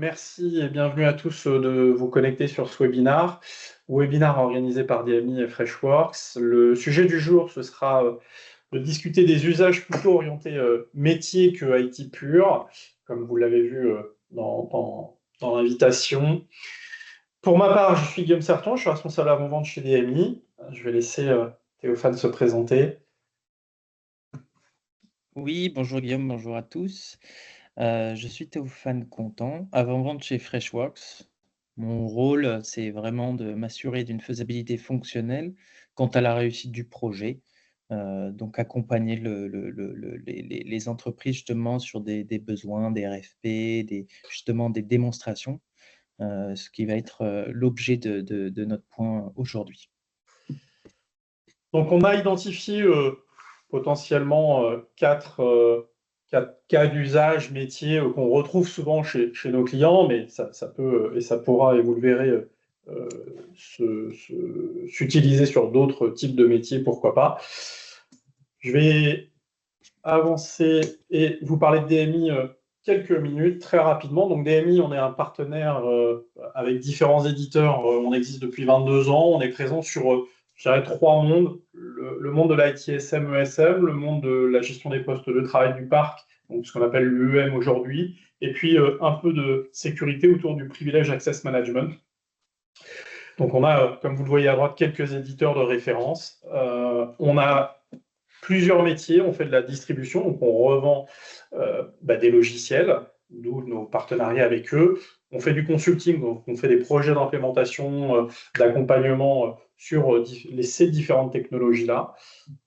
Merci et bienvenue à tous de vous connecter sur ce webinaire organisé par DMI et Freshworks. Le sujet du jour, ce sera de discuter des usages plutôt orientés métier que IT pur, comme vous l'avez vu dans l'invitation. Pour ma part, je suis Guillaume Serton, je suis responsable avant-vente chez DMI. Je vais laisser Théophane se présenter. Oui, bonjour Guillaume, bonjour à tous. Je suis Théophane Contant, avant-vente chez Freshworks. Mon rôle, c'est vraiment de m'assurer d'une faisabilité fonctionnelle quant à la réussite du projet. Donc accompagner les entreprises justement sur des besoins, des RFP, justement des démonstrations, ce qui va être l'objet de notre point aujourd'hui. Donc on a identifié potentiellement quatre cas d'usage métier qu'on retrouve souvent chez nos clients, mais ça peut, et ça pourra, et vous le verrez, s'utiliser sur d'autres types de métiers, pourquoi pas. Je vais avancer et vous parler de DMI quelques minutes, très rapidement. Donc DMI, on est un partenaire avec différents éditeurs. On existe depuis 22 ans. On est présent sur, je dirais, trois mondes. Le monde de l'ITSM, ESM, le monde de la gestion des postes de travail du parc, donc ce qu'on appelle l'UEM aujourd'hui, et puis un peu de sécurité autour du privilège access management. Donc on a, comme vous le voyez à droite, quelques éditeurs de référence. On a plusieurs métiers, on fait de la distribution, donc on revend des logiciels, d'où nos partenariats avec eux. On fait du consulting, donc on fait des projets d'implémentation, d'accompagnement sur ces différentes technologies-là.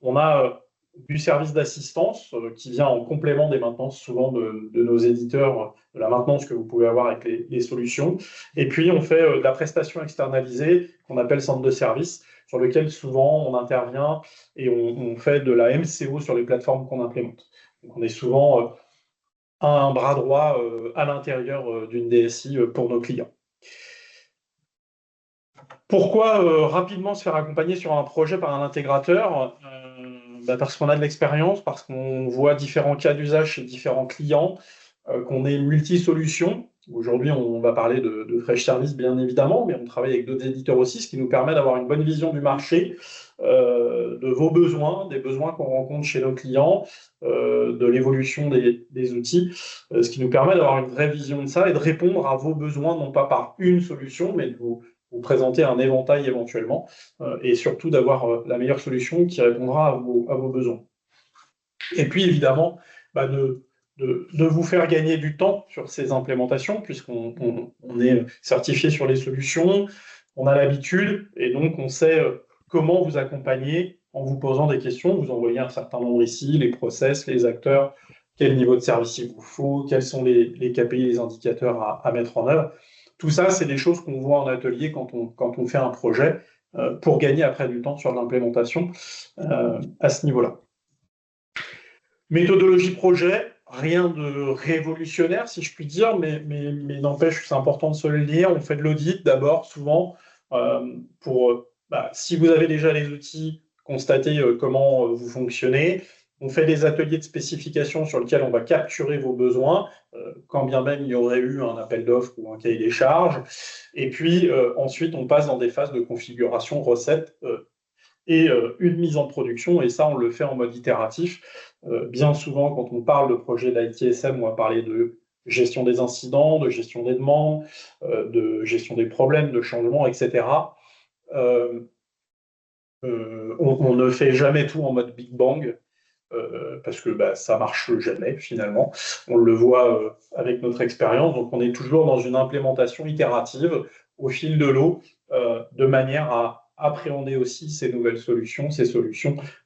On a du service d'assistance qui vient en complément des maintenances souvent de nos éditeurs, de la maintenance que vous pouvez avoir avec les solutions. Et puis on fait de la prestation externalisée qu'on appelle centre de service, sur lequel souvent on intervient et on fait de la MCO sur les plateformes qu'on implémente. Donc on est souvent un bras droit à l'intérieur d'une DSI pour nos clients. Pourquoi rapidement se faire accompagner sur un projet par un intégrateur? Parce qu'on a de l'expérience, parce qu'on voit différents cas d'usage chez différents clients, qu'on est multi-solutions. Aujourd'hui, on va parler de Fresh Service, bien évidemment, mais on travaille avec d'autres éditeurs aussi, ce qui nous permet d'avoir une bonne vision du marché, de vos besoins, des besoins qu'on rencontre chez nos clients, de l'évolution des outils, ce qui nous permet d'avoir une vraie vision de ça et de répondre à vos besoins, non pas par une solution, mais de vous présenter un éventail éventuellement, et surtout d'avoir la meilleure solution qui répondra à vos besoins. Et puis évidemment, de vous faire gagner du temps sur ces implémentations, puisqu'on est certifié sur les solutions, on a l'habitude, et donc on sait comment vous accompagner en vous posant des questions. Vous envoyez un certain nombre ici, les process, les acteurs, quel niveau de service il vous faut, quels sont les KPI, les indicateurs à mettre en œuvre. Tout ça, c'est des choses qu'on voit en atelier quand on fait un projet pour gagner après du temps sur l'implémentation à ce niveau-là. Méthodologie projet, rien de révolutionnaire, si je puis dire, mais n'empêche que c'est important de se le dire. On fait de l'audit d'abord, souvent, pour, si vous avez déjà les outils, constater comment vous fonctionnez. On fait des ateliers de spécification sur lesquels on va capturer vos besoins, quand bien même il y aurait eu un appel d'offres ou un cahier des charges. Et puis, ensuite, on passe dans des phases de configuration, recette et une mise en production. Et ça, on le fait en mode itératif. Bien souvent, quand on parle de projet d'ITSM, on va parler de gestion des incidents, de gestion des demandes, de gestion des problèmes, de changements, etc. On ne fait jamais tout en mode Big Bang, parce que ça marche jamais finalement. On le voit avec notre expérience. Donc on est toujours dans une implémentation itérative au fil de l'eau, de manière à appréhender aussi ces nouvelles solutions,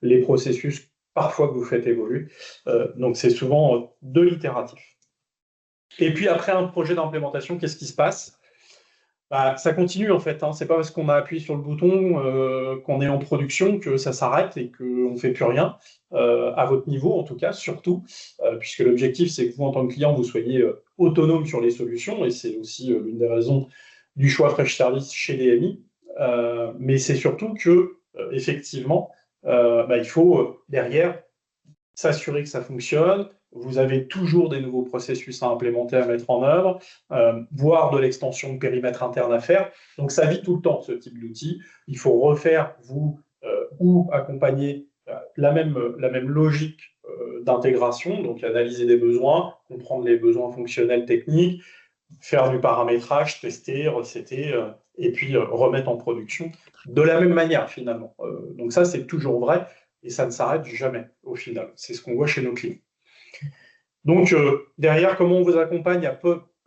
les processus parfois que vous faites évoluer. Donc c'est souvent de l'itératif. Et puis après un projet d'implémentation, qu'est-ce qui se passe? Ça continue en fait, hein. C'est pas parce qu'on a appuyé sur le bouton qu'on est en production que ça s'arrête et qu'on ne fait plus rien, à votre niveau en tout cas, surtout, puisque l'objectif c'est que vous en tant que client, vous soyez autonome sur les solutions, et c'est aussi l'une des raisons du choix Fresh Service chez DMI, mais c'est surtout que, effectivement, il faut derrière s'assurer que ça fonctionne, vous avez toujours des nouveaux processus à implémenter, à mettre en œuvre, voire de l'extension de périmètre interne à faire. Donc ça vit tout le temps, ce type d'outil. Il faut refaire, vous, ou accompagner la même logique d'intégration, donc analyser des besoins, comprendre les besoins fonctionnels techniques, faire du paramétrage, tester, recéter, et puis remettre en production de la même manière finalement. Donc ça, c'est toujours vrai et ça ne s'arrête jamais au final. C'est ce qu'on voit chez nos clients. Donc derrière, comment on vous accompagne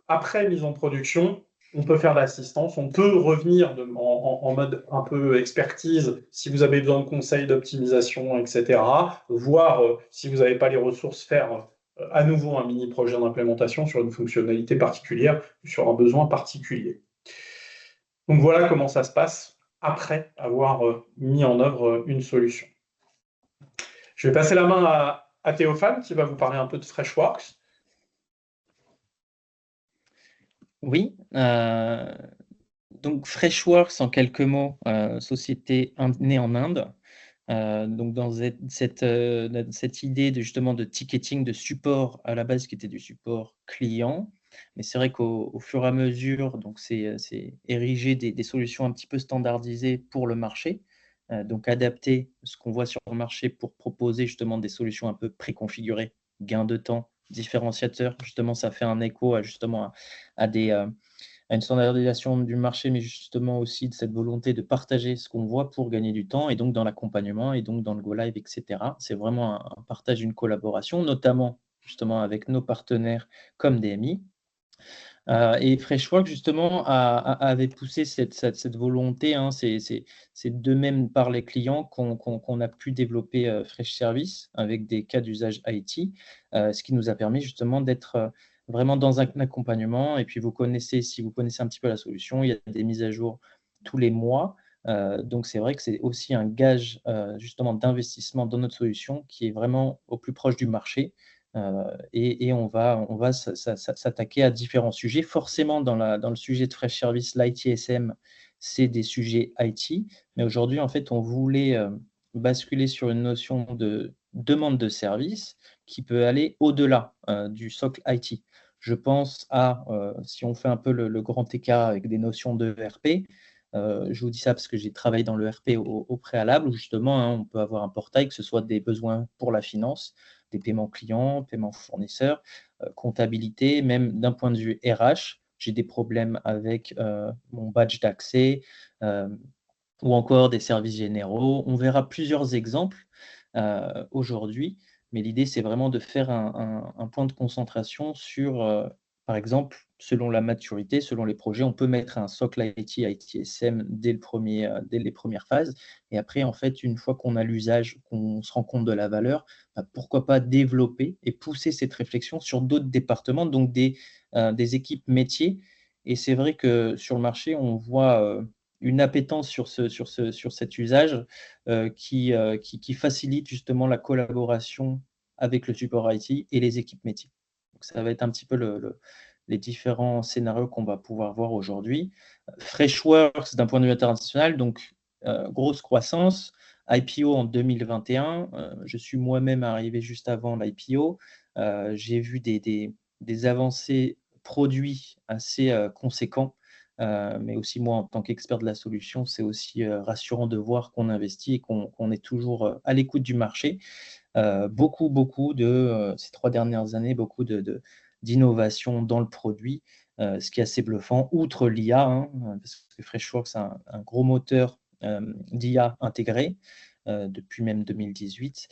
après mise en production? On peut faire de l'assistance, on peut revenir en mode un peu expertise si vous avez besoin de conseils d'optimisation, etc. Voir si vous n'avez pas les ressources, faire à nouveau un mini projet d'implémentation sur une fonctionnalité particulière, sur un besoin particulier. Donc voilà comment ça se passe après avoir mis en œuvre une solution. Je vais passer la main à Théophane qui va vous parler un peu de Freshworks. Oui, donc Freshworks, en quelques mots, société née en Inde. Donc dans cette idée justement de ticketing, de support à la base qui était du support client. Mais c'est vrai qu'au fur et à mesure, donc c'est ériger des solutions un petit peu standardisées pour le marché. Donc adapter ce qu'on voit sur le marché pour proposer justement des solutions un peu préconfigurées, gain de temps, différenciateurs. Justement, ça fait un écho à une standardisation du marché, mais justement aussi de cette volonté de partager ce qu'on voit pour gagner du temps, et donc dans l'accompagnement, et donc dans le go-live, etc. C'est vraiment un partage, une collaboration, notamment justement avec nos partenaires comme DMI. Et Freshworks, justement, avait poussé cette volonté. Hein, c'est d'eux-mêmes par les clients qu'on a pu développer Fresh Service avec des cas d'usage IT, ce qui nous a permis justement d'être vraiment dans un accompagnement. Et puis, si vous connaissez un petit peu la solution, il y a des mises à jour tous les mois. Donc, c'est vrai que c'est aussi un gage justement d'investissement dans notre solution qui est vraiment au plus proche du marché. Et on va s'attaquer à différents sujets. Forcément, dans le sujet de Fresh Service, l'ITSM, c'est des sujets IT. Mais aujourd'hui, en fait, on voulait basculer sur une notion de demande de service qui peut aller au-delà du socle IT. Je pense si on fait un peu le grand écart avec des notions de ERP, je vous dis ça parce que j'ai travaillé dans le ERP au préalable, où justement, hein, on peut avoir un portail, que ce soit des besoins pour la finance, des paiements clients, paiements fournisseurs, comptabilité, même d'un point de vue RH. J'ai des problèmes avec mon badge d'accès ou encore des services généraux. On verra plusieurs exemples aujourd'hui, mais l'idée, c'est vraiment de faire un point de concentration sur, par exemple, selon la maturité, selon les projets, on peut mettre un socle IT, ITSM dès les premières phases. Et après, en fait, une fois qu'on a l'usage, qu'on se rend compte de la valeur, pourquoi pas développer et pousser cette réflexion sur d'autres départements, donc des équipes métiers. Et c'est vrai que sur le marché, on voit une appétence sur cet usage qui facilite justement la collaboration avec le support IT et les équipes métiers. Donc, ça va être un petit peu les différents scénarios qu'on va pouvoir voir aujourd'hui. Freshworks, d'un point de vue international, donc grosse croissance. IPO en 2021. Je suis moi-même arrivé juste avant l'IPO. J'ai vu des avancées produits assez conséquents. Mais aussi moi, en tant qu'expert de la solution, c'est aussi rassurant de voir qu'on investit et qu'on est toujours à l'écoute du marché. Ces 3 dernières années, beaucoup d'innovation dans le produit, ce qui est assez bluffant, outre l'IA, hein, parce que Freshworks a un gros moteur d'IA intégré depuis même 2018.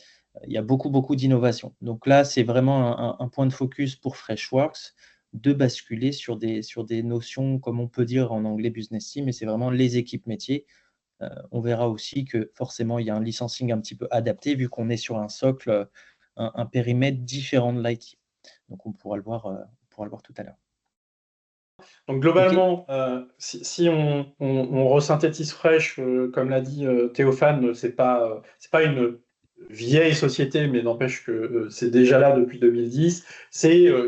Il y a beaucoup d'innovation. Donc là, c'est vraiment un point de focus pour Freshworks, de basculer sur des notions, comme on peut dire en anglais business team, et c'est vraiment les équipes métiers. On verra aussi que forcément, il y a un licensing un petit peu adapté, vu qu'on est sur un socle, un périmètre différent de l'IT. Donc, on pourra le voir tout à l'heure. Donc globalement, si on resynthétise Fresh, comme l'a dit Théophane, c'est pas une vieille société, mais n'empêche que c'est déjà là depuis 2010.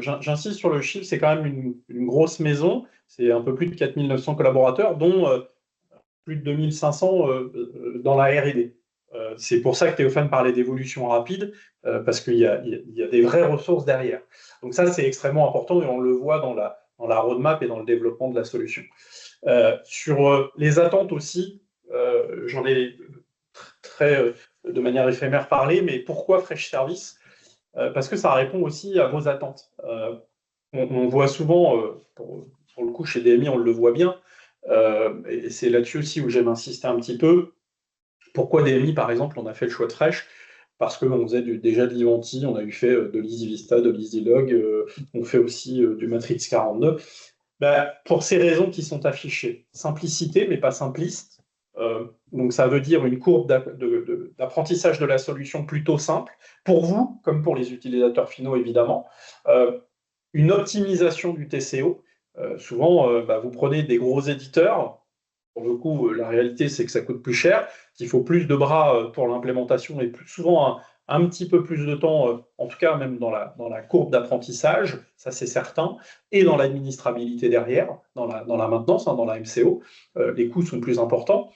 J'insiste sur le chiffre, c'est quand même une grosse maison. C'est un peu plus de 4900 collaborateurs, dont plus de 2500 dans la R&D. C'est pour ça que Théophane parlait d'évolution rapide, parce qu'il y a des vraies ressources derrière. Donc ça, c'est extrêmement important et on le voit dans la roadmap et dans le développement de la solution. Sur les attentes aussi, j'en ai de manière éphémère parlé, mais pourquoi Fresh Service? Parce que ça répond aussi à vos attentes. On voit souvent, pour le coup chez DMI, on le voit bien, et c'est là-dessus aussi où j'aime insister un petit peu. Pourquoi DMI, par exemple, on a fait le choix de Fresh? Parce qu'on faisait déjà de l'Ivanti, on a eu fait de l'EasyVista, de l'EasyLog, on fait aussi du Matrix 42. Pour ces raisons qui sont affichées. Simplicité, mais pas simpliste. Donc ça veut dire une courbe d'apprentissage de la solution plutôt simple, pour vous, comme pour les utilisateurs finaux, évidemment. Une optimisation du TCO. Souvent, vous prenez des gros éditeurs. Pour le coup, la réalité, c'est que ça coûte plus cher, qu'il faut plus de bras pour l'implémentation et plus souvent un petit peu plus de temps, en tout cas même dans la courbe d'apprentissage, ça c'est certain, et dans l'administrabilité derrière, dans la maintenance, dans la MCO, les coûts sont plus importants.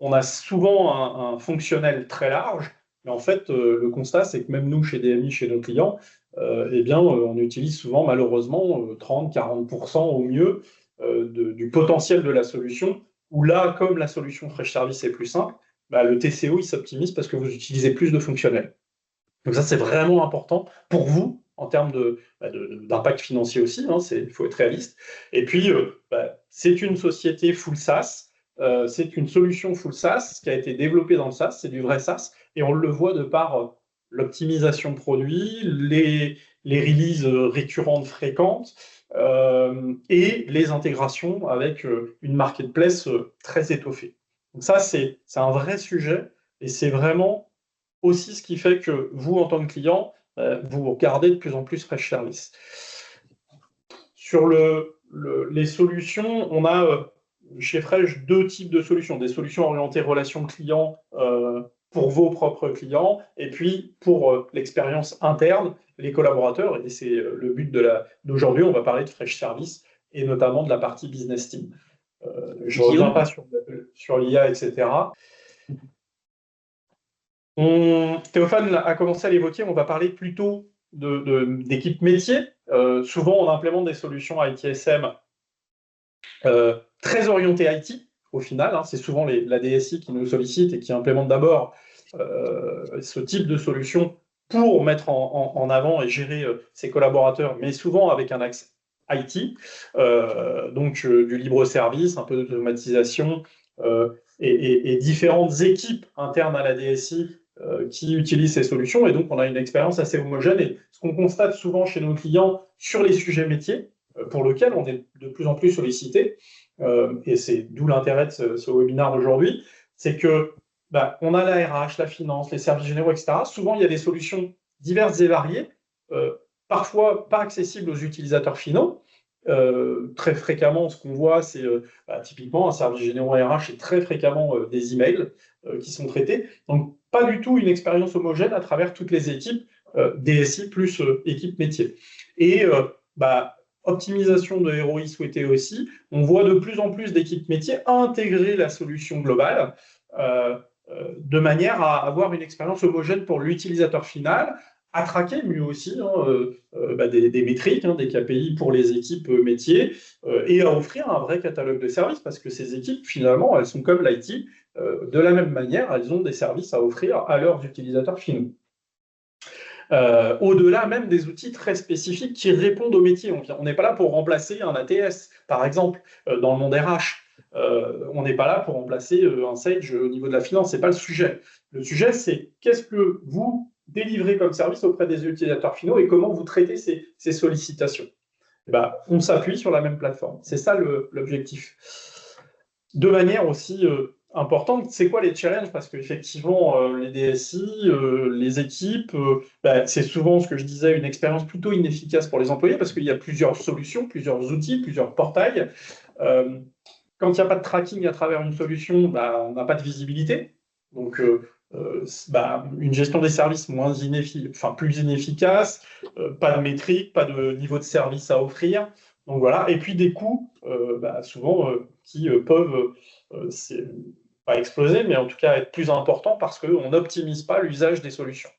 On a souvent un fonctionnel très large, mais en fait, le constat, c'est que même nous, chez DMI, chez nos clients, on utilise souvent, malheureusement, 30-40% au mieux du potentiel de la solution, où là, comme la solution Fresh Service est plus simple, le TCO, il s'optimise parce que vous utilisez plus de fonctionnels. Donc ça, c'est vraiment important pour vous, en termes d'impact financier aussi, il faut être réaliste. Et puis, c'est une société full SaaS, c'est une solution full SaaS qui a été développée dans le SaaS, c'est du vrai SaaS, et on le voit de par l'optimisation produit, les releases récurrentes fréquentes, et les intégrations avec une marketplace très étoffée. Donc ça, c'est un vrai sujet, et c'est vraiment aussi ce qui fait que vous, en tant que client, vous regardez de plus en plus Fresh Service. Sur les solutions, on a chez Fresh deux types de solutions. Des solutions orientées relations clients pour vos propres clients, et puis pour l'expérience interne, les collaborateurs. Et c'est le but d'aujourd'hui, on va parler de Fresh Service, et notamment de la partie Business Team. Je ne reviens pas sur l'IA, etc. Théophane a commencé à l'évoquer, on va parler plutôt d'équipes métiers. Souvent, on implémente des solutions ITSM très orientées IT, au final. C'est souvent la DSI qui nous sollicite et qui implémente d'abord ce type de solution pour mettre en avant et gérer ses collaborateurs, mais souvent avec un axe IT, donc du libre service, un peu d'automatisation, et différentes équipes internes à la DSI qui utilisent ces solutions, et donc on a une expérience assez homogène. Et ce qu'on constate souvent chez nos clients sur les sujets métiers, pour lesquels on est de plus en plus sollicité, et c'est d'où l'intérêt de ce webinaire d'aujourd'hui, c'est que on a la RH, la finance, les services généraux, etc. Souvent, il y a des solutions diverses et variées, parfois pas accessibles aux utilisateurs finaux. Très fréquemment, ce qu'on voit, c'est typiquement un service général RH et très fréquemment des emails qui sont traités. Donc, pas du tout une expérience homogène à travers toutes les équipes, DSI plus équipe métier. Et optimisation de ROI souhaitée aussi, on voit de plus en plus d'équipes métiers intégrer la solution globale de manière à avoir une expérience homogène pour l'utilisateur final, à traquer mieux aussi des métriques, des KPI pour les équipes métiers, et à offrir un vrai catalogue de services, parce que ces équipes, finalement, elles sont comme l'IT, de la même manière, elles ont des services à offrir à leurs utilisateurs finaux. Au-delà même des outils très spécifiques qui répondent au métier. On n'est pas là pour remplacer un ATS, par exemple, dans le monde RH. On n'est pas là pour remplacer un Sage au niveau de la finance, ce n'est pas le sujet. Le sujet, c'est qu'est-ce que vous délivrez comme service auprès des utilisateurs finaux et comment vous traitez ces sollicitations. On s'appuie sur la même plateforme. C'est ça l'objectif. De manière aussi importante, c'est quoi les challenges? Parce qu'effectivement, les DSI, les équipes, c'est souvent ce que je disais, une expérience plutôt inefficace pour les employés, parce qu'il y a plusieurs solutions, plusieurs outils, plusieurs portails. Quand il n'y a pas de tracking à travers une solution, on n'a pas de visibilité. Donc, une gestion des services plus inefficace, pas de métrique, pas de niveau de service à offrir. Donc voilà, et puis des coûts, souvent, qui peuvent pas exploser, mais en tout cas être plus important parce qu'on n'optimise pas l'usage des solutions.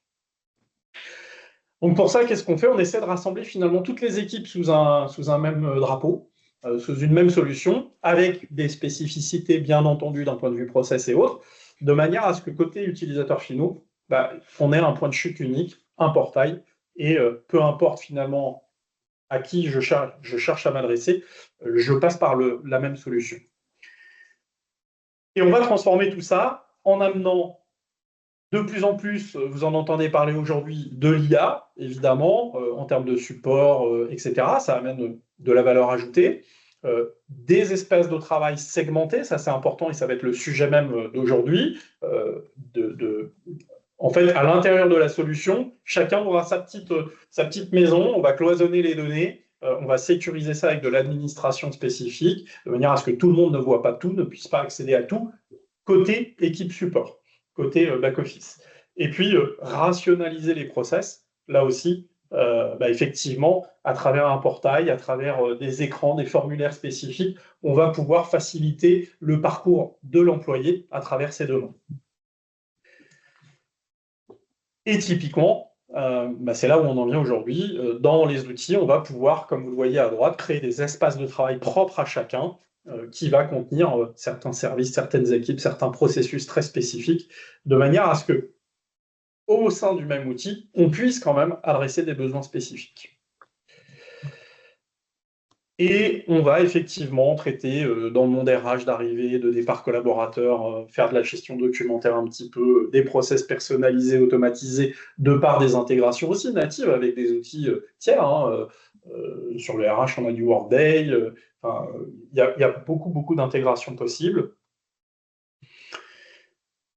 Donc pour ça, qu'est-ce qu'on fait? On essaie de rassembler finalement toutes les équipes sous un même drapeau, sous une même solution, avec des spécificités bien entendu d'un point de vue process et autres, de manière à ce que côté utilisateurs finaux, on ait un point de chute unique, un portail, et peu importe finalement à qui je cherche à m'adresser, je passe par la même solution. Et on va transformer tout ça en amenant de plus en plus, vous en entendez parler aujourd'hui, de l'IA, évidemment, en termes de support, etc. Ça amène de la valeur ajoutée. Des espaces de travail segmentés, ça c'est important et ça va être le sujet même d'aujourd'hui. En fait, à l'intérieur de la solution, chacun aura sa petite maison, on va cloisonner les données, on va sécuriser ça avec de l'administration spécifique, de manière à ce que tout le monde ne voit pas tout, ne puisse pas accéder à tout, côté équipe support, côté back-office. Et puis, rationaliser les process, là aussi, effectivement, à travers un portail, à travers des écrans, des formulaires spécifiques, on va pouvoir faciliter le parcours de l'employé à travers ces demandes. Et typiquement, c'est là où on en vient aujourd'hui. Dans les outils, on va pouvoir, comme vous le voyez à droite, créer des espaces de travail propres à chacun, qui va contenir certains services, certaines équipes, certains processus très spécifiques, de manière à ce que, au sein du même outil, on puisse quand même adresser des besoins spécifiques. Et on va effectivement traiter dans le monde RH d'arrivée, de départ collaborateur, faire de la gestion documentaire un petit peu, des process personnalisés, automatisés, de par des intégrations aussi natives avec des outils tiers. Sur le RH, on a du Workday. Il y a beaucoup d'intégrations possibles.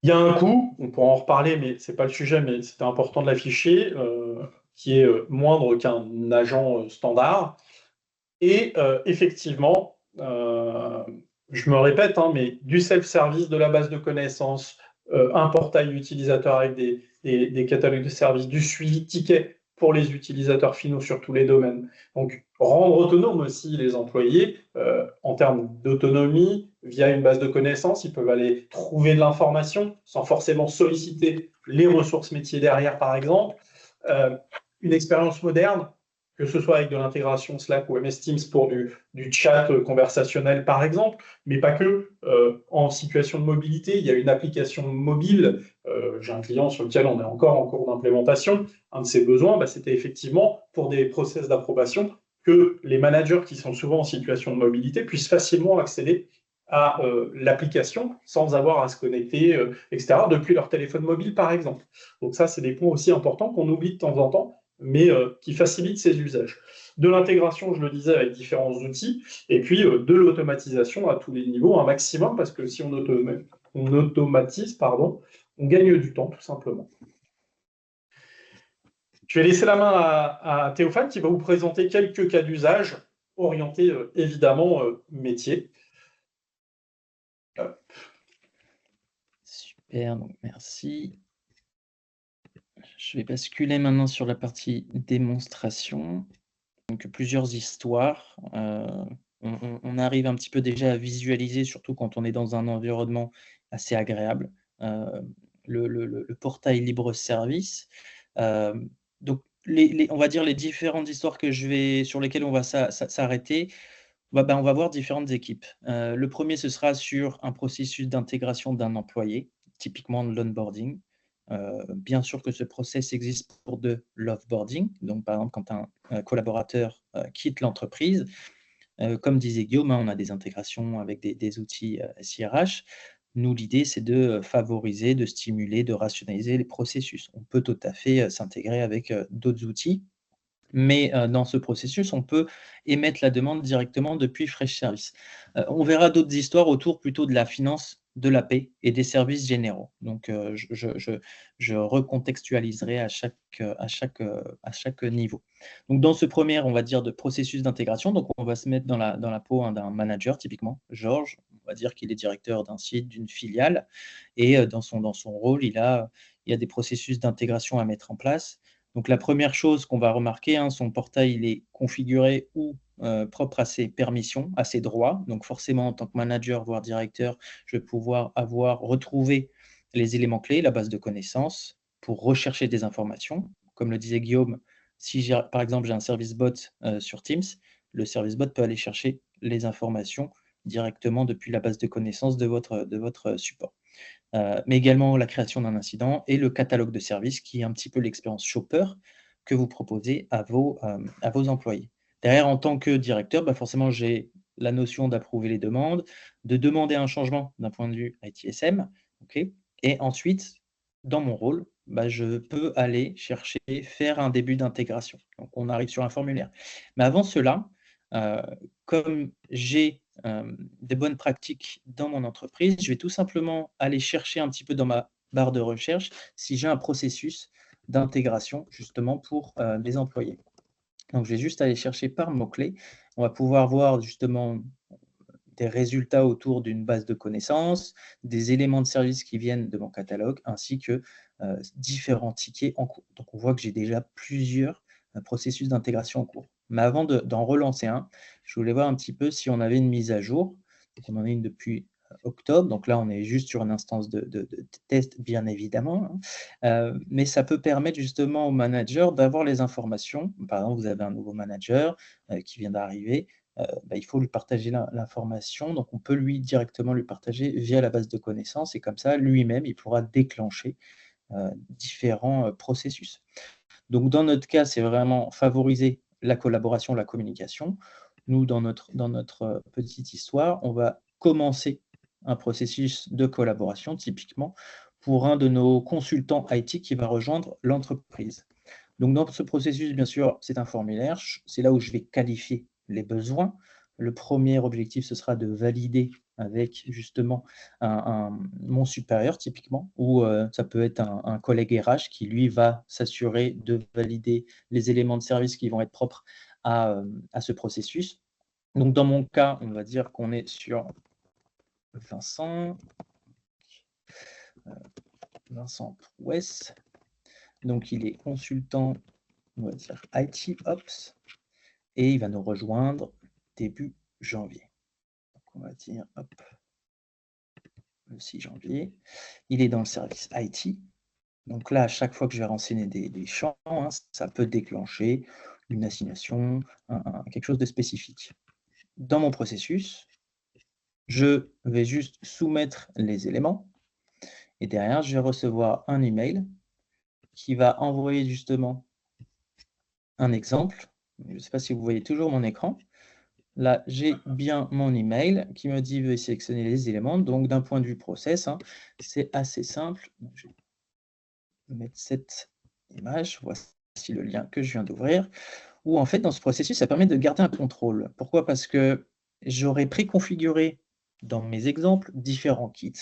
Il y a un coût, on pourra en reparler, mais ce n'est pas le sujet, mais c'était important de l'afficher, qui est moindre qu'un agent standard. Et effectivement, je me répète, mais du self-service, de la base de connaissances, un portail utilisateur avec des catalogues de services, du suivi ticket pour les utilisateurs finaux sur tous les domaines. Donc, rendre autonome aussi les employés en termes d'autonomie, via une base de connaissances, ils peuvent aller trouver de l'information sans forcément solliciter les ressources métiers derrière, par exemple. Une expérience moderne, que ce soit avec de l'intégration Slack ou MS Teams pour du chat conversationnel, par exemple, mais pas que. En situation de mobilité, il y a une application mobile. J'ai un client sur lequel on est encore en cours d'implémentation. Un de ses besoins, c'était effectivement pour des process d'approbation que les managers qui sont souvent en situation de mobilité puissent facilement accéder à l'application sans avoir à se connecter, etc., depuis leur téléphone mobile, par exemple. Donc ça, c'est des points aussi importants qu'on oublie de temps en temps, mais qui facilite ces usages. De l'intégration, je le disais, avec différents outils, et puis de l'automatisation à tous les niveaux, un maximum, parce que si on automatise, on gagne du temps, tout simplement. Je vais laisser la main à Théophane, qui va vous présenter quelques cas d'usage, orientés évidemment métier. Super, donc merci. Je vais basculer maintenant sur la partie démonstration. Donc plusieurs histoires. On arrive un petit peu déjà à visualiser, surtout quand on est dans un environnement assez agréable, le portail libre service. Donc on va dire les différentes histoires sur lesquelles on va s'arrêter. On va voir différentes équipes. Le premier, ce sera sur un processus d'intégration d'un employé, typiquement de l'onboarding. Bien sûr que ce process existe pour de l'offboarding, donc par exemple quand un collaborateur quitte l'entreprise. Comme disait Guillaume, on a des intégrations avec des outils SIRH. Nous, l'idée, c'est de favoriser, de stimuler, de rationaliser les processus. On peut tout à fait s'intégrer avec d'autres outils, mais dans ce processus, on peut émettre la demande directement depuis Freshservice. On verra d'autres histoires autour plutôt de la finance, de la paie et des services généraux. Donc, je recontextualiserai à chaque niveau. Donc, dans ce premier, on va dire, de processus d'intégration, donc on va se mettre dans la peau d'un manager, typiquement, Georges. On va dire qu'il est directeur d'un site, d'une filiale, et dans son rôle, il y a des processus d'intégration à mettre en place. Donc, la première chose qu'on va remarquer, hein, son portail il est configuré ou propre à ses permissions, à ses droits. Donc, forcément, en tant que manager, voire directeur, je vais pouvoir retrouver les éléments clés, la base de connaissances, pour rechercher des informations. Comme le disait Guillaume, si par exemple j'ai un service bot sur Teams, le service bot peut aller chercher les informations directement depuis la base de connaissances de votre support. Mais également la création d'un incident et le catalogue de services qui est un petit peu l'expérience shopper que vous proposez à vos employés. Derrière, en tant que directeur, bah, forcément, j'ai la notion d'approuver les demandes, de demander un changement d'un point de vue ITSM, OK, et ensuite, dans mon rôle, bah, je peux aller chercher, faire un début d'intégration. Donc on arrive sur un formulaire. Mais avant cela, heu, comme j'ai des bonnes pratiques dans mon entreprise, je vais tout simplement aller chercher un petit peu dans ma barre de recherche si j'ai un processus d'intégration justement pour mes employés. Donc, je vais juste aller chercher par mots-clés. On va pouvoir voir justement des résultats autour d'une base de connaissances, des éléments de service qui viennent de mon catalogue, ainsi que différents tickets en cours. Donc, on voit que j'ai déjà plusieurs processus d'intégration en cours. Mais avant d'en relancer un, je voulais voir un petit peu si on avait une mise à jour. Donc, on en a une depuis octobre. Donc là, on est juste sur une instance de test, bien évidemment, hein. Mais ça peut permettre justement au manager d'avoir les informations. Par exemple, vous avez un nouveau manager qui vient d'arriver. Bah, il faut lui partager l'information. Donc, on peut directement lui partager via la base de connaissances et comme ça, lui-même, il pourra déclencher différents processus. Donc, dans notre cas, c'est vraiment favoriser la collaboration, la communication. Nous, dans notre petite histoire, on va commencer un processus de collaboration, typiquement, pour un de nos consultants IT qui va rejoindre l'entreprise. Donc, dans ce processus, bien sûr, c'est un formulaire. C'est là où je vais qualifier les besoins. Le premier objectif, ce sera de valider avec justement mon supérieur, typiquement, ou ça peut être un collègue RH qui, lui, va s'assurer de valider les éléments de service qui vont être propres à ce processus. Donc, dans mon cas, on va dire qu'on est sur Vincent, Vincent Prouesse. Donc, il est consultant, on va dire IT Ops. Et il va nous rejoindre début janvier. Donc on va dire, hop, le 6 janvier. Il est dans le service IT. Donc là, à chaque fois que je vais renseigner des champs, hein, ça peut déclencher une assignation, quelque chose de spécifique. Dans mon processus, je vais juste soumettre les éléments et derrière, je vais recevoir un email qui va envoyer justement un exemple. Je ne sais pas si vous voyez toujours mon écran. Là, j'ai bien mon email qui me dit: «Veuillez sélectionner les éléments». Donc d'un point de vue process, hein, c'est assez simple. Je vais mettre cette image. Voici le lien que je viens d'ouvrir, où en fait, dans ce processus, ça permet de garder un contrôle. Pourquoi? Parce que j'aurais préconfiguré dans mes exemples différents kits,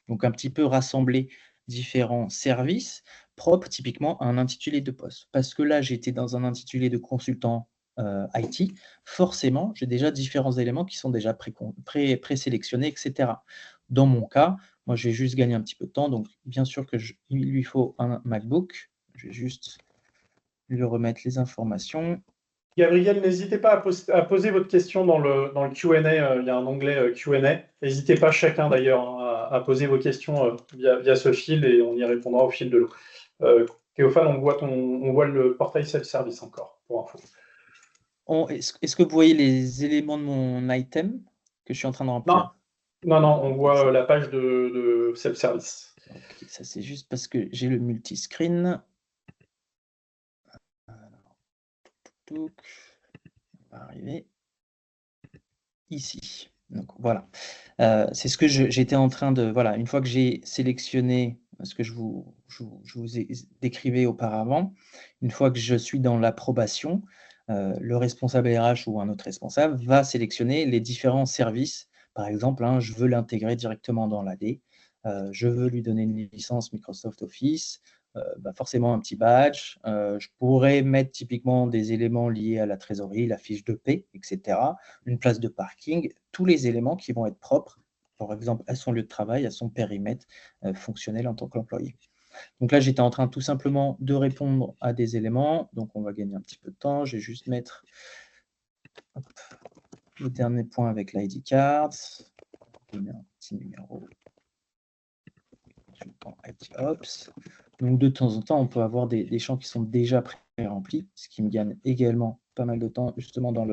donc un petit peu rassembler différents services propres typiquement à un intitulé de poste. Parce que là, j'étais dans un intitulé de consultant IT, forcément, j'ai déjà différents éléments qui sont déjà présélectionnés, et cetera. Dans mon cas, moi, je vais juste gagner un petit peu de temps, donc bien sûr il lui faut un MacBook. Je vais juste lui remettre les informations. Gabriel, n'hésitez pas à poser votre question dans le Q&A. Il y a un onglet Q&A. N'hésitez pas chacun d'ailleurs, hein, à poser vos questions via ce fil et on y répondra au fil de l'eau. Théophane, on voit le portail self-service encore, pour info. Est-ce que vous voyez les éléments de mon item que je suis en train de remplir? Non, on voit la page de self-service. Ok, ça c'est juste parce que j'ai le multiscreen. Alors, on va arriver ici. Donc voilà. C'est ce que j'étais en train de. Voilà, une fois que j'ai sélectionné ce que je vous ai décrivé auparavant, une fois que je suis dans l'approbation, le responsable RH ou un autre responsable va sélectionner les différents services. Par exemple, hein, je veux l'intégrer directement dans l'AD, je veux lui donner une licence Microsoft Office, bah forcément un petit badge. Je pourrais mettre typiquement des éléments liés à la trésorerie, la fiche de paie, etc., une place de parking, tous les éléments qui vont être propres, par exemple, à son lieu de travail, à son périmètre fonctionnel en tant qu'employé. Donc là, j'étais en train tout simplement de répondre à des éléments. Donc on va gagner un petit peu de temps. Je vais juste mettre hop, le dernier point avec l'ID card. Donner un petit numéro. IT Ops. Donc de temps en temps, on peut avoir des champs qui sont déjà pré-remplis, ce qui me gagne également pas mal de temps justement dans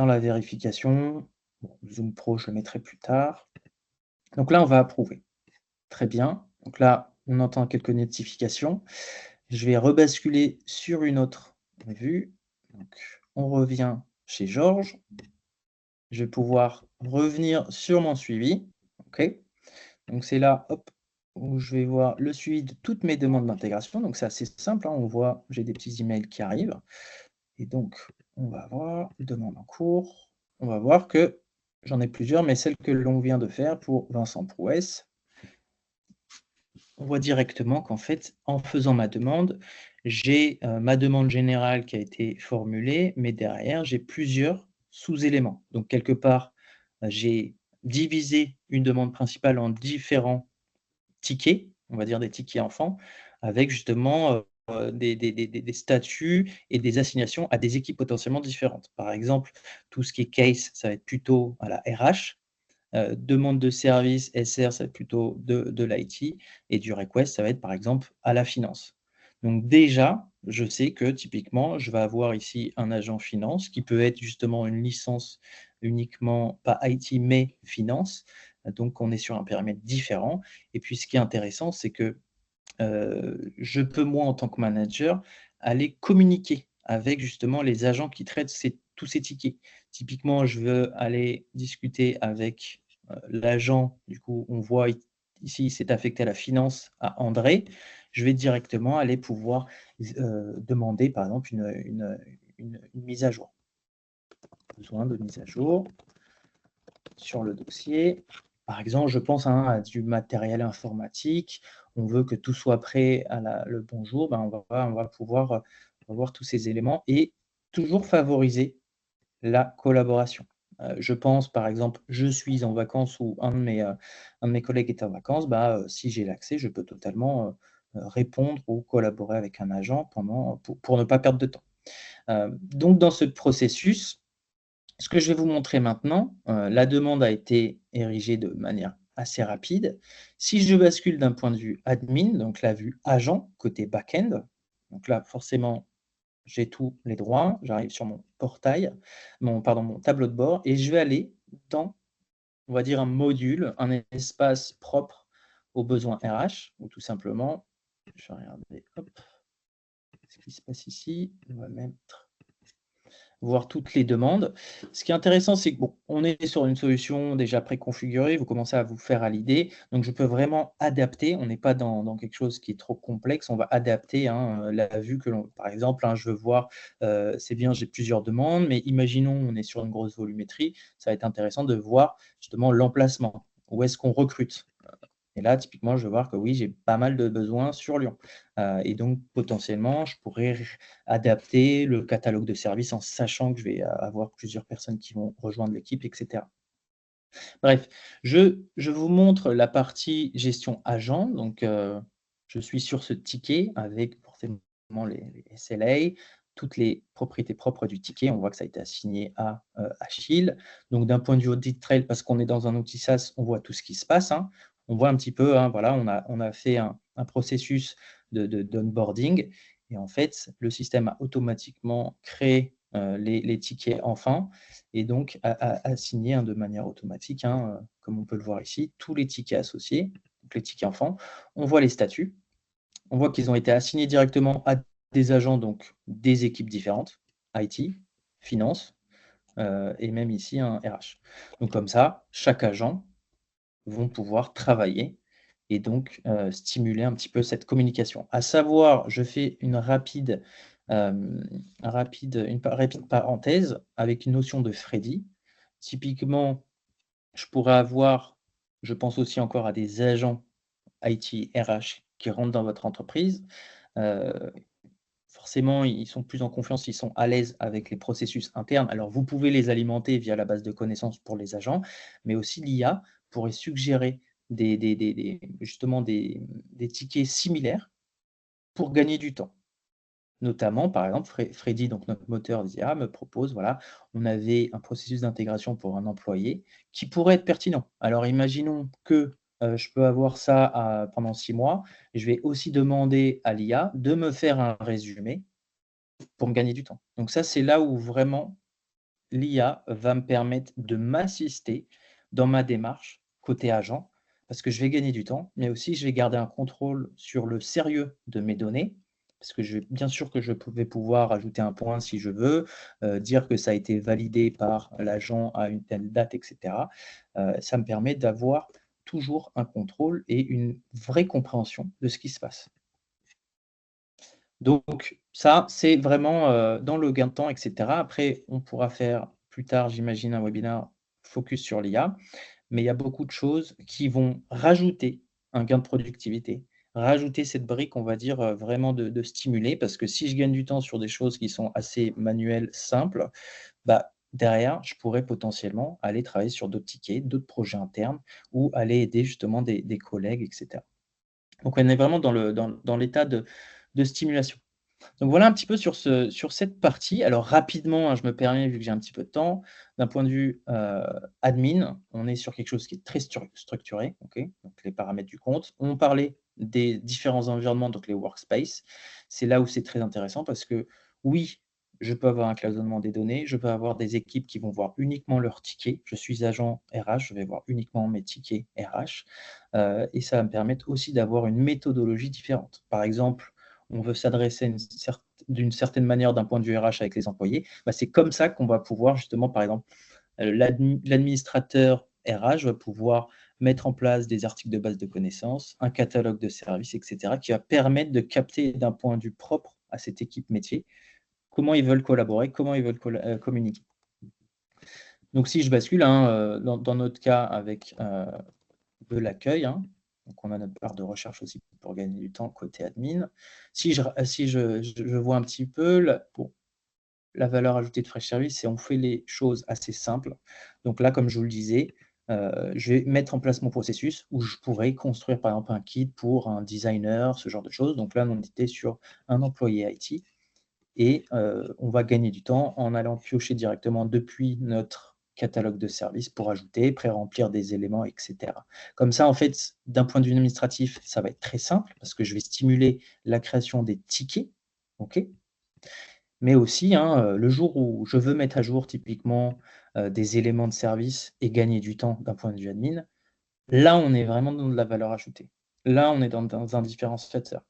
la vérification. Bon, Zoom Pro, je le mettrai plus tard. Donc là, on va approuver. Très bien. Donc là, on entend quelques notifications. Je vais rebasculer sur une autre vue. Donc, on revient chez Georges. Je vais pouvoir revenir sur mon suivi. OK. Donc c'est là, hop, où je vais voir le suivi de toutes mes demandes d'intégration. Donc c'est assez simple, hein. On voit, j'ai des petits emails qui arrivent. Et donc, on va voir, demande en cours. On va voir que j'en ai plusieurs, mais celle que l'on vient de faire pour Vincent Prouès, on voit directement qu'en fait, en faisant ma demande, j'ai ma demande générale qui a été formulée, mais derrière, j'ai plusieurs sous-éléments. Donc quelque part, j'ai divisé une demande principale en différents tickets, on va dire des tickets enfants, avec justement, des statuts et des assignations à des équipes potentiellement différentes. Par exemple, tout ce qui est case, ça va être plutôt à la RH, demande de service, SR, ça va être plutôt de l'IT et du request, ça va être par exemple à la finance. Donc déjà, je sais que typiquement, je vais avoir ici un agent finance qui peut être justement une licence uniquement, pas IT, mais finance. Donc on est sur un périmètre différent et puis ce qui est intéressant, c'est que, je peux moi, en tant que manager, aller communiquer avec justement les agents qui traitent tous ces tickets. Typiquement, je veux aller discuter avec, l'agent, du coup, on voit ici, c'est affecté à la finance, à André. Je vais directement aller pouvoir demander, par exemple, une mise à jour. Besoin de mise à jour sur le dossier. Par exemple, je pense, hein, à du matériel informatique. On veut que tout soit prêt à le bonjour. Ben, on va pouvoir voir tous ces éléments et toujours favoriser la collaboration. Je pense, par exemple, je suis en vacances ou un de mes collègues est en vacances, bah, si j'ai l'accès, je peux totalement répondre ou collaborer avec un agent pour ne pas perdre de temps. Donc, dans ce processus, ce que je vais vous montrer maintenant, la demande a été érigée de manière assez rapide. Si je bascule d'un point de vue admin, donc la vue agent, côté back-end, donc là, forcément, j'ai tous les droits. J'arrive sur mon portail, mon tableau de bord et je vais aller dans, on va dire, un module, un espace propre aux besoins RH, ou tout simplement, je vais regarder, hop, ce qui se passe ici. On va mettre voir toutes les demandes. Ce qui est intéressant, c'est que bon, on est sur une solution déjà préconfigurée, vous commencez à vous faire à l'idée, donc je peux vraiment adapter, on n'est pas dans quelque chose qui est trop complexe, on va adapter, hein, la vue que l'on par exemple, hein, je veux voir, c'est bien, j'ai plusieurs demandes, mais imaginons on est sur une grosse volumétrie, ça va être intéressant de voir justement l'emplacement. Où est-ce qu'on recrute? Et là, typiquement, je vais voir que oui, j'ai pas mal de besoins sur Lyon. Et donc potentiellement, je pourrais adapter le catalogue de services en sachant que je vais avoir plusieurs personnes qui vont rejoindre l'équipe, et cetera. Bref, je vous montre la partie gestion agent. Donc, je suis sur ce ticket avec forcément les SLA, toutes les propriétés propres du ticket. On voit que ça a été assigné à Achille. Donc, d'un point de vue audit trail, parce qu'on est dans un outil SaaS, on voit tout ce qui se passe, hein. On voit un petit peu, hein, voilà, on a fait un processus d'onboarding et en fait, le système a automatiquement créé les tickets enfin et donc assigné, hein, de manière automatique, hein, comme on peut le voir ici, tous les tickets associés, donc les tickets enfants. On voit les statuts, on voit qu'ils ont été assignés directement à des agents, donc des équipes différentes, IT, finance, et même ici un RH. Donc comme ça, chaque agent vont pouvoir travailler et donc stimuler un petit peu cette communication. À savoir, je fais une rapide parenthèse avec une notion de Freddy. Typiquement, je pourrais avoir, je pense aussi encore à des agents IT, RH qui rentrent dans votre entreprise. Heu, Forcément, ils sont plus en confiance, ils sont à l'aise avec les processus internes. Alors vous pouvez les alimenter via la base de connaissances pour les agents, mais aussi l'IA pourrait suggérer justement des tickets similaires pour gagner du temps. Notamment, par exemple, Freddy, donc notre moteur d'IA, me propose, voilà, on avait un processus d'intégration pour un employé qui pourrait être pertinent. Alors imaginons que je peux avoir ça pendant 6 mois. Je vais aussi demander à l'IA de me faire un résumé pour me gagner du temps. Donc ça, c'est là où vraiment l'IA va me permettre de m'assister dans ma démarche côté agent, parce que je vais gagner du temps, mais aussi je vais garder un contrôle sur le sérieux de mes données, parce que bien sûr que je vais pouvoir ajouter un point si je veux, dire que ça a été validé par l'agent à une telle date, etc. Ça me permet d'avoir toujours un contrôle et une vraie compréhension de ce qui se passe. Donc ça, c'est vraiment, dans le gain de temps et cetera. Après, on pourra faire plus tard, j'imagine, un webinaire focus sur l'IA, mais il y a beaucoup de choses qui vont rajouter un gain de productivité, rajouter cette brique, on va dire, vraiment de stimuler. Parce que si je gagne du temps sur des choses qui sont assez manuelles, simples, bah, derrière, je pourrais potentiellement aller travailler sur d'autres tickets, d'autres projets internes ou aller aider justement des collègues et cetera. Donc on est vraiment dans l'état de stimulation. Donc voilà un petit peu sur cette partie. Alors rapidement, hein, je me permets, vu que j'ai un petit peu de temps, d'un point de vue admin, on est sur quelque chose qui est très structuré, ok, donc les paramètres du compte. On parlait des différents environnements, donc les workspaces. C'est là où c'est très intéressant parce que oui, je peux avoir un cloisonnement des données, je peux avoir des équipes qui vont voir uniquement leurs tickets. Je suis agent RH, je vais voir uniquement mes tickets RH. Et ça va me permettre aussi d'avoir une méthodologie différente. Par exemple, on veut s'adresser d'une certaine manière d'un point de vue RH avec les employés, bah, c'est comme ça qu'on va pouvoir justement, par exemple, l'administrateur RH va pouvoir mettre en place des articles de base de connaissances, un catalogue de services, etc., qui va permettre de capter d'un point de vue propre à cette équipe métier comment ils veulent collaborer, comment ils veulent communiquer. Donc si je bascule, hein, dans notre cas avec de l'accueil, hein, donc on a notre barre de recherche aussi pour gagner du temps côté admin. Si je vois un petit peu, la valeur ajoutée de Fresh Service, c'est on fait les choses assez simples. Donc là, comme je vous le disais, je vais mettre en place mon processus où je pourrais construire par exemple un kit pour un designer, ce genre de choses. Donc là, on était sur un employé IT et on va gagner du temps en allant piocher directement depuis notre catalogue de services pour ajouter, pré-remplir des éléments, etc. Comme ça, en fait, d'un point de vue administratif, ça va être très simple parce que je vais stimuler la création des tickets, ok. Mais aussi, hein, le jour où je veux mettre à jour typiquement des éléments de service et gagner du temps d'un point de vue admin, là, on est vraiment dans de la valeur ajoutée. Là, on est dans un différenciateur.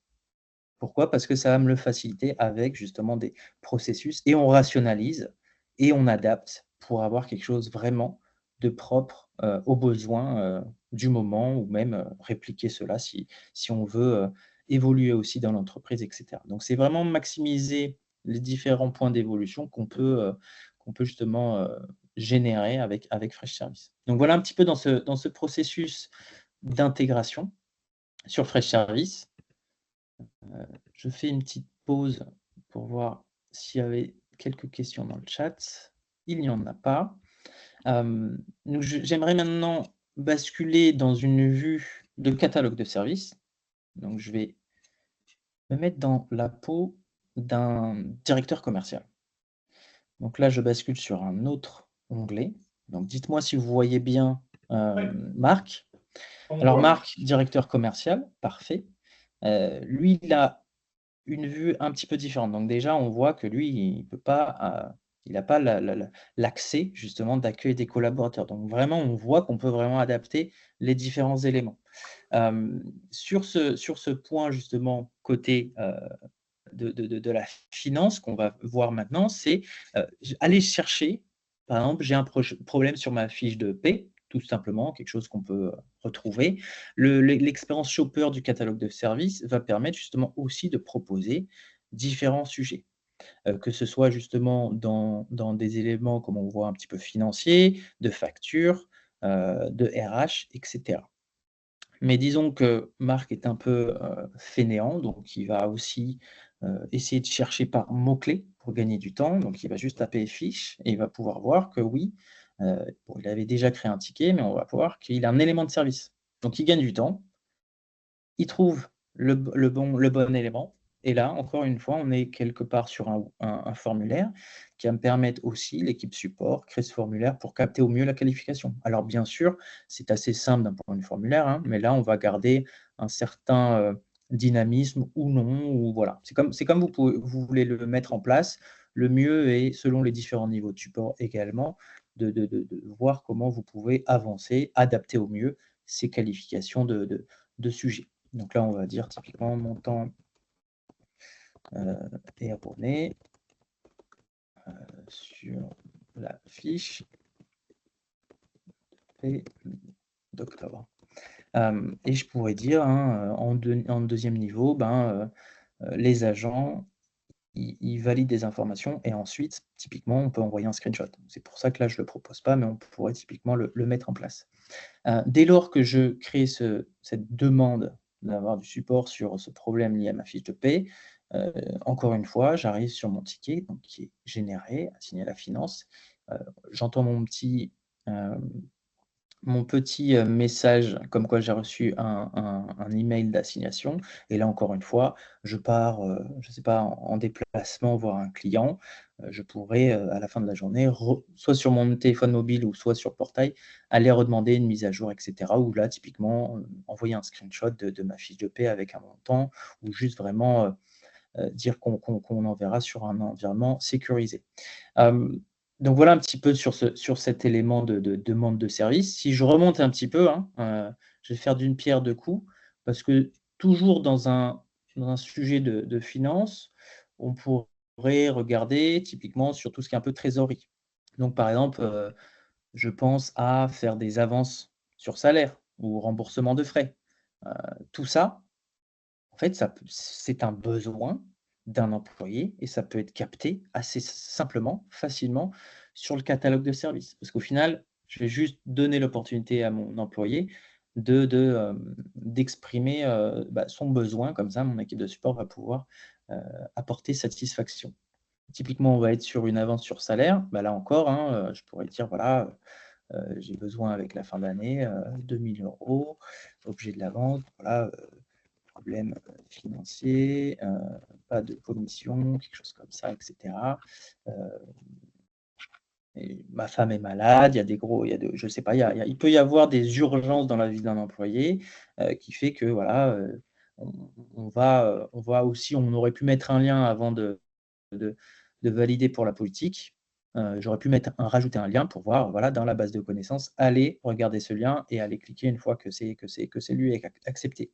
Pourquoi? Parce que ça va me le faciliter avec justement des processus et on rationalise et on adapte pour avoir quelque chose vraiment de propre, aux besoins, du moment ou même, répliquer cela si on veut, évoluer aussi dans l'entreprise et cetera. Donc c'est vraiment maximiser les différents points d'évolution qu'on peut justement, générer avec Fresh Service. Donc voilà un petit peu dans ce processus d'intégration sur Fresh Service. Je fais une petite pause pour voir s'il y avait quelques questions dans le chat. Il n'y en a pas. Donc j'aimerais maintenant basculer dans une vue de catalogue de services. Donc je vais me mettre dans la peau d'un directeur commercial. Donc là, je bascule sur un autre onglet. Donc dites-moi si vous voyez bien, Marc. Alors Marc, directeur commercial, parfait. Lui, il a une vue un petit peu différente. Donc déjà, on voit que lui, il peut pas, il n'a pas l'accès justement d'accueil des collaborateurs. Donc vraiment, on voit qu'on peut vraiment adapter les différents éléments. Sur ce point justement côté, de la finance qu'on va voir maintenant, c'est, aller chercher, par exemple, j'ai un problème sur ma fiche de paie, tout simplement, quelque chose qu'on peut, retrouver. L'expérience shopper du catalogue de services va permettre justement aussi de proposer différents sujets, que ce soit justement dans des éléments, comme on voit un petit peu financiers, de factures, de RH et cetera. Mais disons que Marc est un peu, fainéant, donc il va aussi, essayer de chercher par mots-clés pour gagner du temps. Donc il va juste taper fiche et il va pouvoir voir que oui, bon, il avait déjà créé un ticket, mais on va voir qu'il a un élément de service. Donc, ils gagnent du temps, ils trouvent le bon élément. Et là, encore une fois, on est quelque part sur un formulaire qui va me permettre aussi, l'équipe support, créer ce formulaire pour capter au mieux la qualification. Alors, bien sûr, c'est assez simple d'un point de vue formulaire, hein, mais là, on va garder un certain dynamisme ou non, ou voilà. C'est comme vous voulez le mettre en place. Le mieux est, selon les différents niveaux de support également, de voir comment vous pouvez avancer, adapter au mieux ces qualifications de sujets. Donc là, on va dire typiquement montant erroné sur la fiche d'octobre. Et je pourrais dire, hein, en deuxième niveau, les agents, ils valident des informations et ensuite, typiquement, on peut envoyer un screenshot. C'est pour ça que là, je ne le propose pas, mais on pourrait typiquement le mettre en place. Dès lors que je crée cette demande d'avoir du support sur ce problème lié à ma fiche de paie, encore une fois, j'arrive sur mon ticket, donc qui est généré, assigné à la finance. J'entends mon petit message comme quoi j'ai reçu un email d'assignation. Et là, encore une fois, je pars, je ne sais pas, en déplacement voir un client. Je pourrais, à la fin de la journée, soit sur mon téléphone mobile ou soit sur le portail, aller redemander une mise à jour, etc. Ou là, typiquement, envoyer un screenshot de ma fiche de paie avec un montant, ou juste vraiment dire qu'on enverra sur un environnement sécurisé. Donc voilà un petit peu sur cet élément de demande de service. Si je remonte un petit peu, je vais faire d'une pierre deux coups, parce que toujours dans un sujet de finance, on pourrait regarder typiquement sur tout ce qui est un peu trésorerie. Donc par exemple, je pense à faire des avances sur salaire ou remboursement de frais. Tout ça, en fait, c'est un besoin d'un employé et ça peut être capté assez simplement, facilement sur le catalogue de services. Parce qu'au final, je vais juste donner l'opportunité à mon employé d'exprimer son besoin. Comme ça, mon équipe de support va pouvoir apporter satisfaction. Typiquement, on va être sur une avance sur salaire. Là encore, je pourrais dire, voilà, j'ai besoin avec la fin d'année 2 000 €, objet de l'avance, voilà, problème financier, pas de commission, quelque chose comme ça, etc. Et ma femme est malade, il y a je sais pas, il peut y avoir des urgences dans la vie d'un employé qui fait que voilà, on va aussi, on aurait pu mettre un lien avant de valider pour la politique. J'aurais pu rajouter un lien pour voir, voilà, dans la base de connaissances, aller regarder ce lien et aller cliquer une fois que c'est lu et accepté.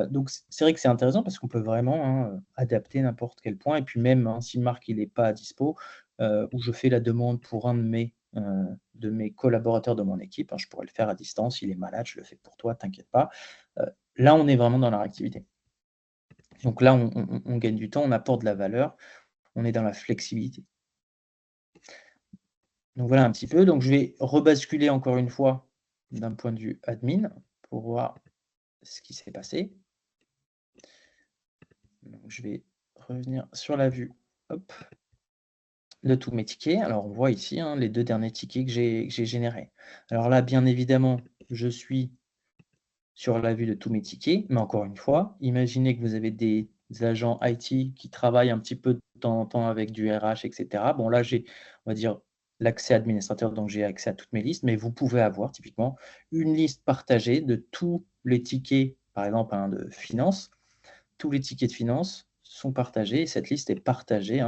Donc c'est vrai que c'est intéressant parce qu'on peut vraiment, adapter n'importe quel point et puis même, si Marc il est pas à dispo, ou je fais la demande pour un de mes collaborateurs de mon équipe, je pourrais le faire à distance. Il est malade, je le fais pour toi, t'inquiète pas. Là, on est vraiment dans la réactivité. Donc là, on gagne du temps, on apporte de la valeur, on est dans la flexibilité. Donc voilà un petit peu. Donc je vais rebasculer encore une fois d'un point de vue admin pour voir ce qui s'est passé. Donc je vais revenir sur la vue, hop, de tous mes tickets. Alors on voit ici, les 2 derniers tickets que j'ai générés. Alors là, bien évidemment, je suis sur la vue de tous mes tickets, mais encore une fois, imaginez que vous avez des agents IT qui travaillent un petit peu de temps en temps avec du RH, etc. Bon là, j'ai, on va dire, l'accès administrateur, donc j'ai accès à toutes mes listes, mais vous pouvez avoir typiquement une liste partagée de tous les tickets, par exemple, de finance. Tous les tickets de finance sont partagés et cette liste est partagée,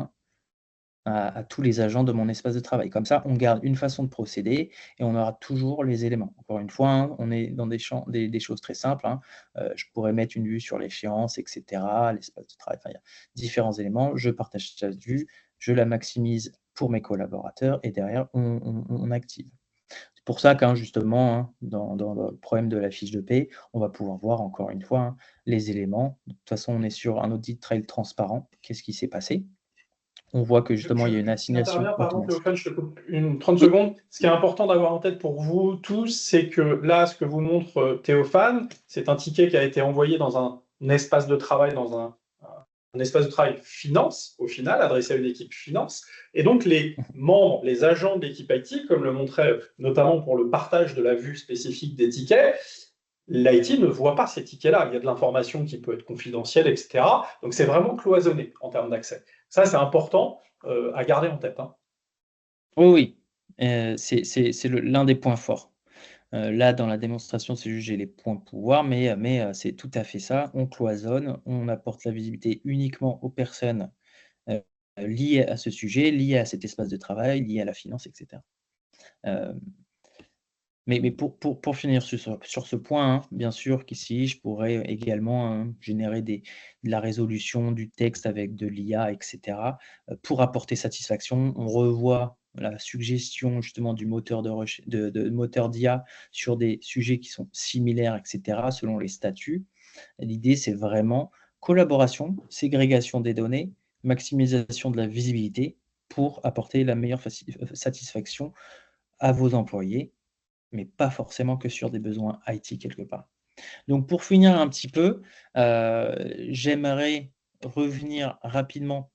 à tous les agents de mon espace de travail. Comme ça, on garde une façon de procéder et on aura toujours les éléments. Encore une fois, on est dans des choses très simples, je pourrais mettre une vue sur l'échéance, etc., l'espace de travail, enfin, il y a différents éléments. Je partage cette vue, je la maximise pour mes collaborateurs et derrière, on active. C'est pour ça justement, dans le problème de la fiche de paie, on va pouvoir voir encore une fois, les éléments. De toute façon, on est sur un audit trail transparent. Qu'est-ce qui s'est passé? On voit que justement, il y a une assignation J'interviens, pardon automatique. Théophane, je te coupe une 30 Oui. secondes. Ce qui est important d'avoir en tête pour vous tous, c'est que là, ce que vous montre Théophane, c'est un ticket qui a été envoyé dans un espace de travail, dans un espace de travail finance, au final, adressé à une équipe finance. Et donc, les membres, les agents de l'équipe IT, comme le montrait notamment pour le partage de la vue spécifique des tickets, l'IT ne voit pas ces tickets-là. Il y a de l'information qui peut être confidentielle, etc. Donc, c'est vraiment cloisonné en termes d'accès. Ça, c'est important à garder en tête, hein. Oui, oui, c'est l'un des points forts. Là, dans la démonstration, c'est juste j'ai les points de pouvoir, mais c'est tout à fait ça. On cloisonne, on apporte la visibilité uniquement aux personnes, heu, liées à ce sujet, liées à cet espace de travail, liées à la finance, et cetera. Hem, mais pour finir sur ce point, hein, bien sûr qu'ici, je pourrais également, hein, générer de la résolution du texte avec de l'IA, et cetera, pour apporter satisfaction. On revoit la suggestion justement du moteur de moteur d'IA sur des sujets qui sont similaires, et cetera, selon les statuts. L'idée, c'est vraiment collaboration, ségrégation des données, maximisation de la visibilité pour apporter la meilleure satisfaction à vos employés, mais pas forcément que sur des besoins IT quelque part. Donc pour finir un petit peu, j'aimerais revenir rapidement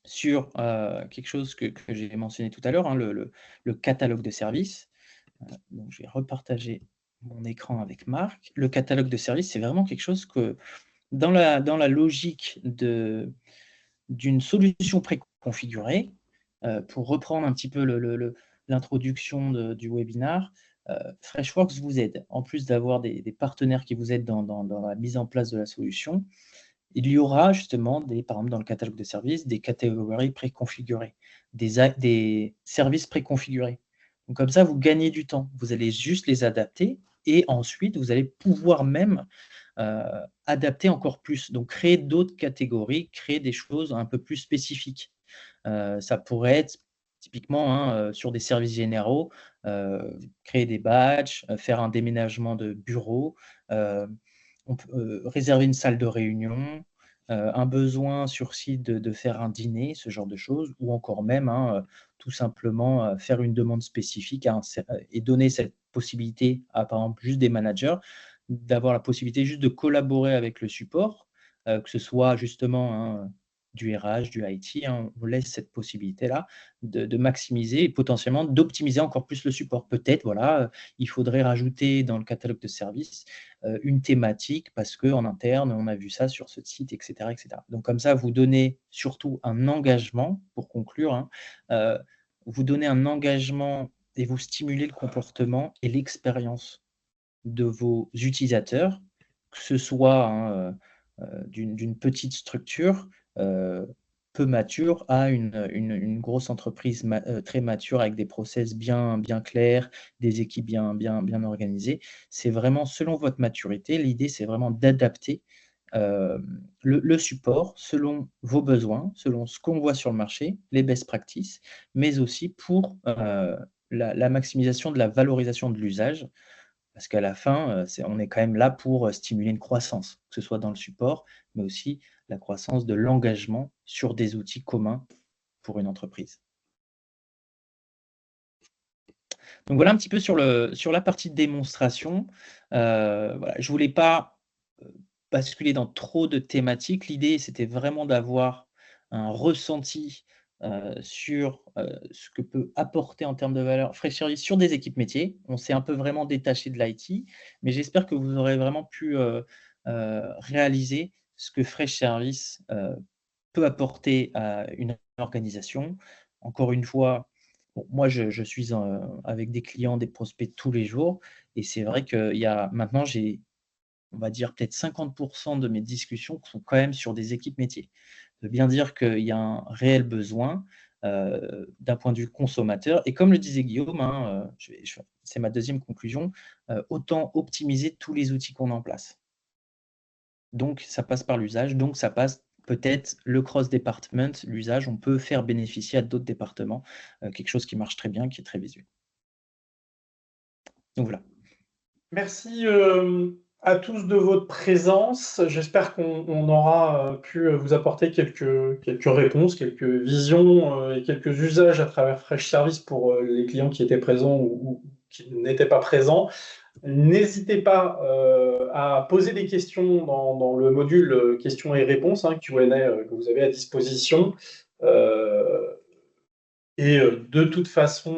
sur, quelque chose que j'ai mentionné tout à l'heure, hein, le catalogue de services. Donc je vais repartager mon écran avec Marc. Le catalogue de services, c'est vraiment quelque chose que dans la logique d'une solution préconfigurée, pour reprendre un petit peu l'introduction du webinaire, Freshworks vous aide. En plus d'avoir des partenaires qui vous aident dans la mise en place de la solution, il y aura justement par exemple dans le catalogue de services, des catégories préconfigurées, des services préconfigurés. Donc comme ça, vous gagnez du temps. Vous allez juste les adapter et ensuite vous allez pouvoir même adapter encore plus. Donc créer d'autres catégories, créer des choses un peu plus spécifiques. Ça pourrait être typiquement, hein, sur des services généraux, créer des badges, faire un déménagement de bureau, heu, on peut, réserver une salle de réunion, un besoin sur site de faire un dîner, ce genre de choses ou encore même, hein, tout simplement, faire une demande spécifique à un ser et donner cette possibilité à, par exemple, juste des managers, d'avoir la possibilité juste de collaborer avec le support, que ce soit justement, hein, du RH, du IT, hein, on laisse cette possibilité-là de maximiser et potentiellement d'optimiser encore plus le support. Peut-être, voilà, il faudrait rajouter dans le catalogue de services, une thématique parce qu'en interne, on a vu ça sur ce site, et cetera, et cetera. Donc comme ça, vous donnez surtout un engagement, pour conclure, hein, vous donnez un engagement et vous stimulez le comportement et l'expérience de vos utilisateurs, que ce soit, hein, d'une petite structure, heu, peu mature à une grosse entreprise très mature avec des process bien clairs, des équipes bien organisées. C'est vraiment selon votre maturité. L'idée, c'est vraiment d'adapter, le support selon vos besoins, selon ce qu'on voit sur le marché, les best practices, mais aussi pour, la maximisation de la valorisation de l'usage parce qu'à la fin, on est quand même là pour, stimuler une croissance, que ce soit dans le support, mais aussi la croissance de l'engagement sur des outils communs pour une entreprise. Donc voilà un petit peu sur la partie démonstration. Voilà, je voulais pas, basculer dans trop de thématiques. L'idée, c'était vraiment d'avoir un ressenti, sur, ce que peut apporter en termes de valeur Fresh Service sur des équipes métiers. On s'est un peu vraiment détaché de l'IT, mais j'espère que vous aurez vraiment pu, réaliser ce que Fresh Service, peut apporter à une organisation. Encore une fois, bon, moi je suis avec des clients, des prospects tous les jours et c'est vrai qu'il y a maintenant j'ai, on va dire peut-être 50 de mes discussions qui sont quand même sur des équipes métiers. Ça veut bien dire qu'il y a un réel besoin, d'un point de vue consommateur et comme le disait Guillaume, hein, c'est ma deuxième conclusion, autant optimiser tous les outils qu'on a en place. Donc ça passe par l'usage, donc ça passe peut-être le cross department, l'usage, on peut faire bénéficier à d'autres départements, quelque chose qui marche très bien, qui est très visuel. Donc voilà. Merci à tous de votre présence. J'espère qu'on aura pu vous apporter quelques réponses, quelques visions et quelques usages à travers Fresh Service pour les clients qui étaient présents ou qui n'étaient pas présents. N'hésitez pas à poser des questions dans le module questions et réponses, hein, Q&A que vous avez à disposition. Euh, et de toute façon,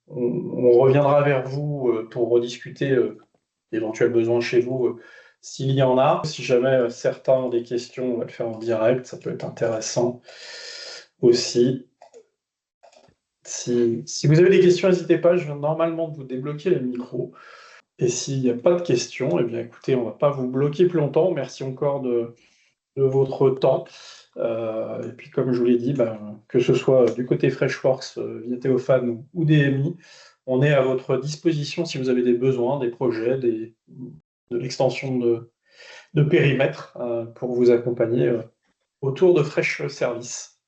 on reviendra vers vous pour rediscuter d'éventuels besoins chez vous, s'il y en a. Si jamais certains ont des questions, on va le faire en direct, ça peut être intéressant aussi. Si vous avez des questions, n'hésitez pas, je viens normalement de vous débloquer le micro. Et s'il n'y a pas de questions, eh bien écoutez, on ne va pas vous bloquer plus longtemps. Merci encore de votre temps. Et puis comme je vous l'ai dit, que ce soit du côté Freshworks, via Théophane ou DMI, on est à votre disposition si vous avez des besoins, des projets, de l'extension de périmètre pour vous accompagner autour de Fresh Service.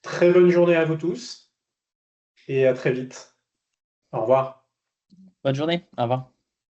Très bonne journée à vous tous et à très vite. Au revoir. Bonne journée, au revoir.